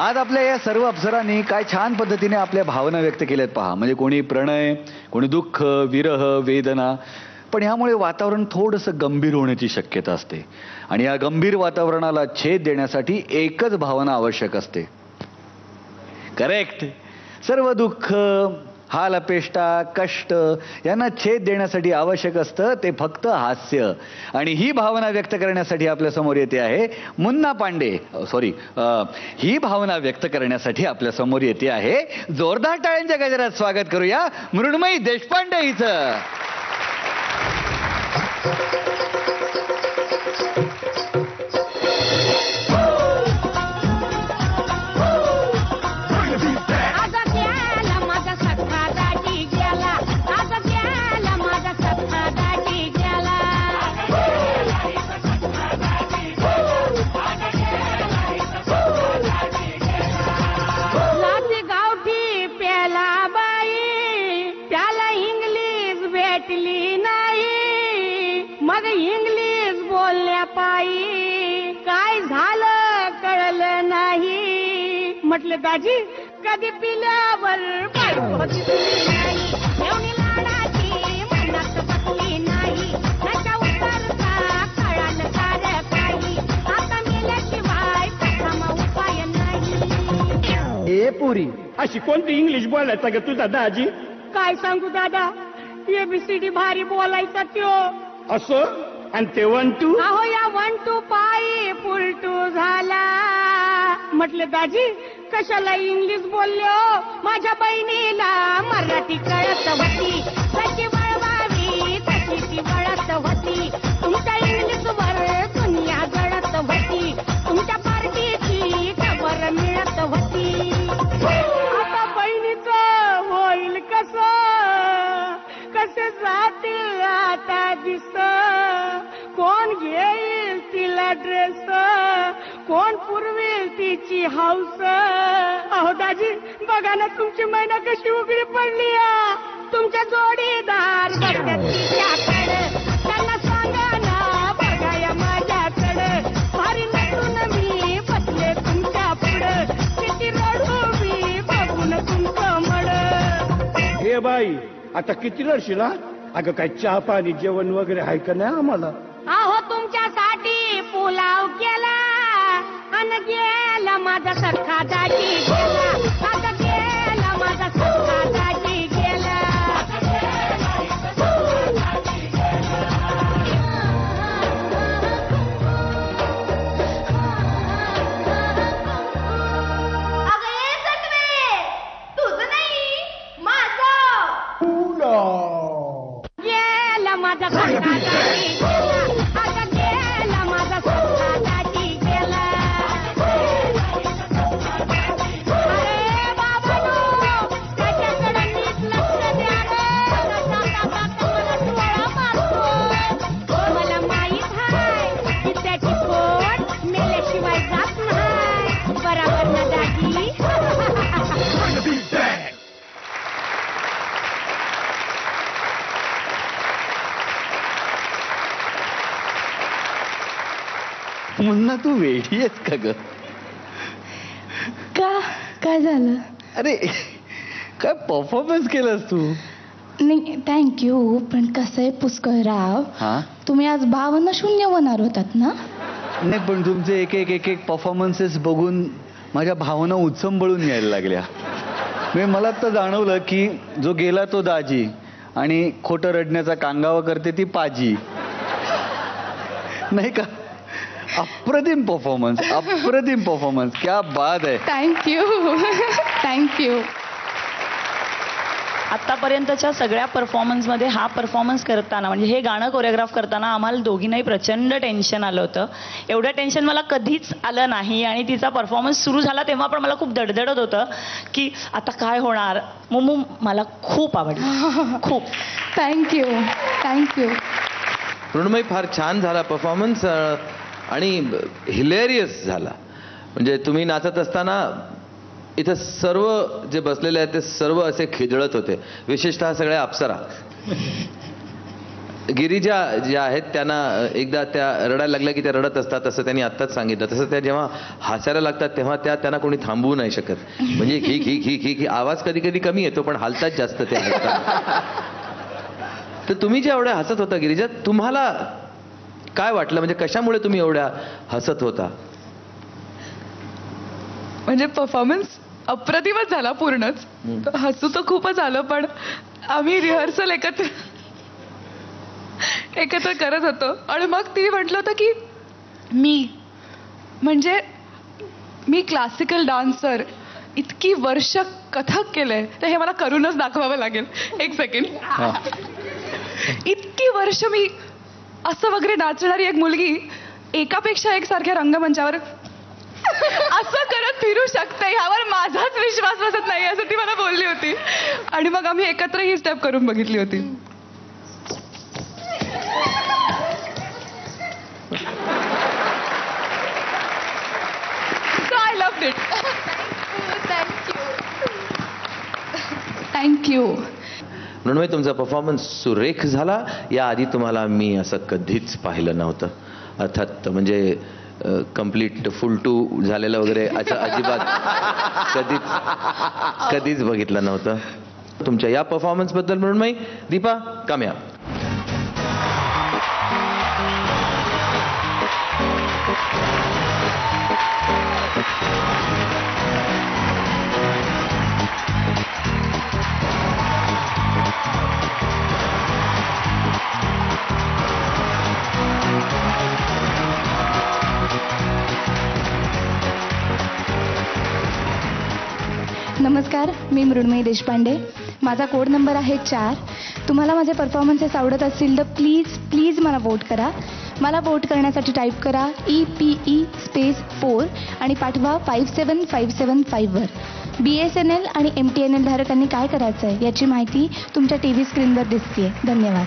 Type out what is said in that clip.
आज आपल्या या सर्व अप्सरांनी काय छान पद्धतीने आपल्या भावना व्यक्त केल्यात पहा. म्हणजे कोणी प्रणय, कोणी दुःख, विरह, वेदना. पण यामुळे वातावरण थोडंसं गंभीर होण्याची शक्यता असते आणि या गंभीर वातावरणाला छेद देण्यासाठी एकच भावना आवश्यक असते. करेक्ट. सर्व दुःख, हाल अपेष्टा, कष्ट यांना छेद देण्यासाठी आवश्यक असतं ते फक्त हास्य. आणि ही भावना व्यक्त करण्यासाठी आपल्या समोर येते आहे मुन्ना पांडे. ही भावना व्यक्त करण्यासाठी आपल्या समोर येते आहे, जोरदार टाळ्यांच्या गजरात स्वागत करूया मृण्मयी देशपांडे हिचं. इंग्लिश बोलल्या पायी काय झालं कळलं नाही. म्हटलं दाजी कधी पिल्यावर बायकोची नाही, एवढी लाडाची मनात बसली नाही. त्याच्या उत्तरचा कळालं सारं काही, आता मेल्याशिवाय कसा उपाय नाही. ए पुरी, अशी कोणती इंग्लिश बोलायचा ग तुझा दाजी? काय सांगू दादा, एबीसीडी भारी बोलायचा त्यो. असं आणि ते 1 2 अहो या 1 2 पायी पुलटू झाला. म्हटलं दाजी कशाला इंग्लिश बोललो, माझ्या बहिणीला मराठी कळत होती. कशी वळवावी तशी ती वळत होती. तुमच्या इंग्लिशवर दुनिया जळत होती. तुमच्या पार्टीची खबर मिळत होती. आता बहिणीचं होईल कसं, कसे जातील आता दिस. कोण घेईल तिला ड्रेस, कोण पुरवेल तिची हौस. अहो दाजी बघा ना तुमची मैना कशी उघडी पडली. तुमच्या जोडीदार बघतात तिच्याकडे, त्यांना सांगा ना बघाया माझ्याकडे. भारी नटून मी बसले तुमच्या पुढं, किती रडू मी बघून तुमचं मड. हे बाई आता किती रडशील? अगं काय चहा पाणी जेवण वगैरे आहे का नाही आम्हाला? अहो तुमच्यासाठी पुलाव केला आणि गेला माझा सखा दाजी गेला. आता गेला माझा सखा दाजी गेला. अगं ये सटवे, तुझं नाही माझं. गेला माझा सखा दाजी गेला. आता गेला माझा सखा दाजी गेला. अरे बाबांनो, त्याच्याकडे नीट लक्ष द्या रे. मला डोळा मारतोय. मला माहित आहे की त्याची पोट मेल्याशिवाय जात नाही. बरोबर ना दाजी? मुन्ना तू वेडी आहेस का ग? का काय झालं? अरे काय परफॉर्मन्स केलास तू? नाही थँक्यू, पण कसं आहे पुष्कळराव, हा तुम्ही आज भावना शून्य होणार होतात ना? नाही, पण तुमचे एक एक परफॉर्मन्सेस बघून माझ्या भावना उचंबळून यायला लागल्या. म्हणजे मला तर जाणवलं की जो गेला तो दाजी आणि खोटं रडण्याचा कांगावा करते ती पाजी. नाही का? अप्रतिम परफॉर्मन्स, अप्रतिम परफॉर्मन्स. क्या बात आहे. Thank you thank you. आतापर्यंतच्या सगळ्या परफॉर्मन्समध्ये हा परफॉर्मन्स करताना, म्हणजे हे गाणं कोरिओग्राफ करताना आम्हाला दोघींनाही प्रचंड टेन्शन आलं होतं. एवढं टेन्शन मला कधीच आलं नाही. आणि तिचा परफॉर्मन्स सुरू झाला तेव्हा पण मला खूप दडदडत होतं की आता काय होणार. मुमू मला खूप आवडलं, खूप. Thank you thank you. मृण्मयी फार छान झाला परफॉर्मन्स आणि हिलेरियस झाला. म्हणजे तुम्ही नाचत असताना इथं सर्व जे बसलेले आहेत ते सर्व असे खिदळत होते, विशेषतः सगळ्या अप्सरा. गिरिजा ज्या आहेत त्यांना एकदा त्या रडायला लागल्या की त्या रडत असतात असं त्यांनी आत्ताच सांगितलं. तसं त्या जेव्हा हसायला लागतात तेव्हा त्यांना कोणी थांबवू नाही शकत. म्हणजे खी खी खी खी खी आवाज कधी कधी कमी येतो पण हालतात जास्त ते हसतात. तर तुम्ही जे एवढ्या हसत होता गिरिजा, तुम्हाला काय वाटलं? म्हणजे कशामुळे तुम्ही एवढ्या हसत होता? म्हणजे परफॉर्मन्स अप्रतिमच झाला पूर्णच. हसू तर खूपच आलं, पण आम्ही रिहर्सल एकत्र करत होतो आणि मग ती म्हटलं होतं की मी क्लासिकल डान्सर, इतकी वर्ष कथक केलंय तर हे मला करूनच दाखवावं लागेल. एक सेकंड. इतकी वर्ष मी असं वगैरे नाचणारी एक मुलगी एकापेक्षा एक सारख्या रंगमंचावर असं करत फिरू शकते ह्यावर माझाच विश्वास बसत नाही असं ती मला बोलली होती. आणि मग आम्ही एकत्र ही स्टेप करून बघितली होती. So I loved it. Thank you. Mrunmayi, तुमचा परफॉर्मन्स सुरेख झाला. याआधी तुम्हाला मी असं कधीच पाहिलं नव्हतं. अर्थात म्हणजे कम्प्लीट फुल टू झालेलं वगैरे असं अजिबात कधीच बघितलं नव्हतं. तुमच्या या परफॉर्मन्सबद्दल मृण्मयी. दीपा, काम्या. नमस्कार, मी मृण्मयी देशपांडे. माझा कोड नंबर आहे 4. तुम्हाला माझे परफॉर्मन्सेस आवडत असतील तर प्लीज मला वोट करा. मला वोट करण्यासाठी टाईप करा EPE4 आणि पाठवा 57575 वर. BSNL आणि MTNL धारकांनी काय करायचं आहे याची माहिती तुमच्या TV स्क्रीनवर दिसतेय. धन्यवाद.